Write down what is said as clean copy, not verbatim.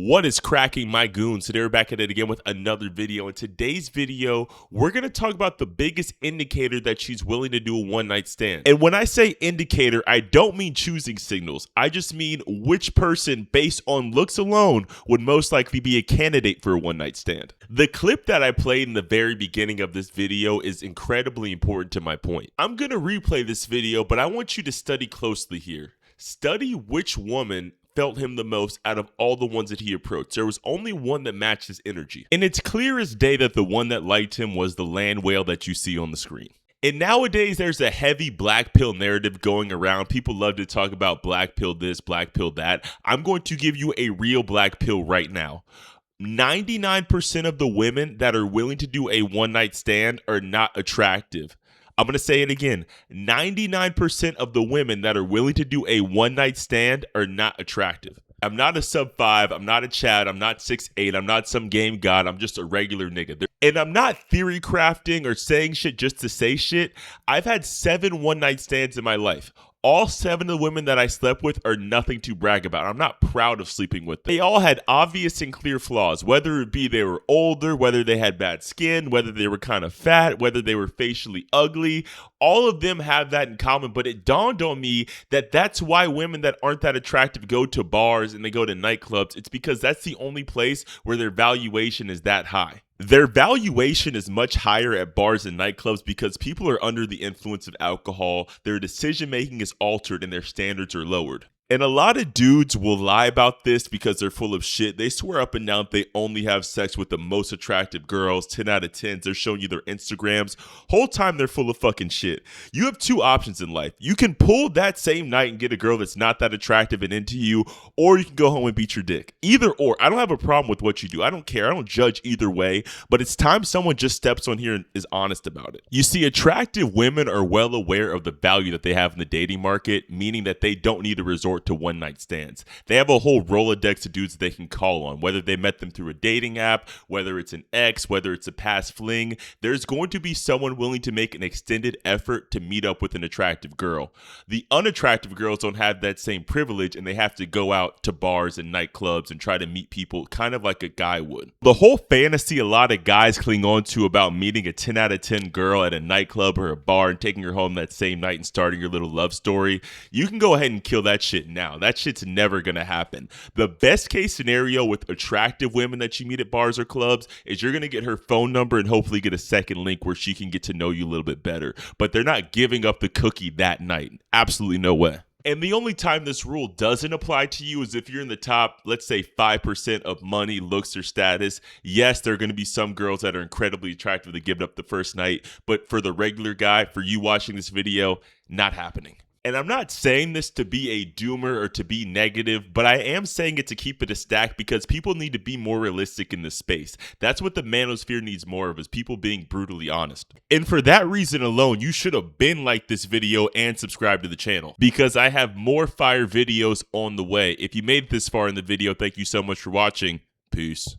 What is cracking, my goons? Today we're back at it again with another video. In today's video, we're going to talk about the biggest indicator that she's willing to do a one-night stand. And when I say indicator, I don't mean choosing signals. I just mean which person, based on looks alone, would most likely be a candidate for a one-night stand. The clip that I played in the very beginning of this video is incredibly important to my point. I'm going to replay this video, but I want you to study closely here. Study which woman felt him the most out of all the ones that he approached. There was only one that matched his energy. And it's clear as day that the one that liked him was the land whale that you see on the screen. And nowadays, there's a heavy black pill narrative going around. People love to talk about black pill this, black pill that. I'm going to give you a real black pill right now. 99% of the women that are willing to do a one-night stand are not attractive. I'm going to say it again. 99% of the women that are willing to do a one-night stand are not attractive. I'm not a sub 5. I'm not a Chad. I'm not 6'8". I'm not some game god. I'm just a regular nigga. And I'm not theory crafting or saying shit just to say shit. I've had 7 one-night stands in my life. All 7 of the women that I slept with are nothing to brag about. I'm not proud of sleeping with them. They all had obvious and clear flaws, whether it be they were older, whether they had bad skin, whether they were kind of fat, whether they were facially ugly. All of them have that in common, but it dawned on me that that's why women that aren't that attractive go to bars and they go to nightclubs. It's because that's the only place where their valuation is that high. Their valuation is much higher at bars and nightclubs because people are under the influence of alcohol, their decision making is altered, and their standards are lowered. And a lot of dudes will lie about this because they're full of shit. They swear up and down they only have sex with the most attractive girls, 10 out of 10s. They're showing you their Instagrams. Whole time they're full of fucking shit. You have 2 options in life. You can pull that same night and get a girl that's not that attractive and into you, or you can go home and beat your dick. Either or. I don't have a problem with what you do. I don't care. I don't judge either way, but it's time someone just steps on here and is honest about it. You see, attractive women are well aware of the value that they have in the dating market, meaning that they don't need to resort to one-night stands. They have a whole Rolodex of dudes that they can call on, whether they met them through a dating app, whether it's an ex, whether it's a past fling. There's going to be someone willing to make an extended effort to meet up with an attractive girl. The unattractive girls don't have that same privilege, and they have to go out to bars and nightclubs and try to meet people kind of like a guy would. The whole fantasy a lot of guys cling on to about meeting a 10 out of 10 girl at a nightclub or a bar and taking her home that same night and starting your little love story, you can go ahead and kill that shit now. That shit's never gonna happen. The best case scenario with attractive women that you meet at bars or clubs is you're gonna get her phone number and hopefully get a second link where she can get to know you a little bit better. But they're not giving up the cookie that night. Absolutely no way. And the only time this rule doesn't apply to you is if you're in the top, let's say 5% of money, looks, or status. Yes, there are going to be some girls that are incredibly attractive that give it up the first night. But for the regular guy, for you watching this video, not happening. And I'm not saying this to be a doomer or to be negative, but I am saying it to keep it a stack because people need to be more realistic in this space. That's what the manosphere needs more of, is people being brutally honest. And for that reason alone, you should have been liked this video and subscribed to the channel because I have more fire videos on the way. If you made it this far in the video, thank you so much for watching. Peace.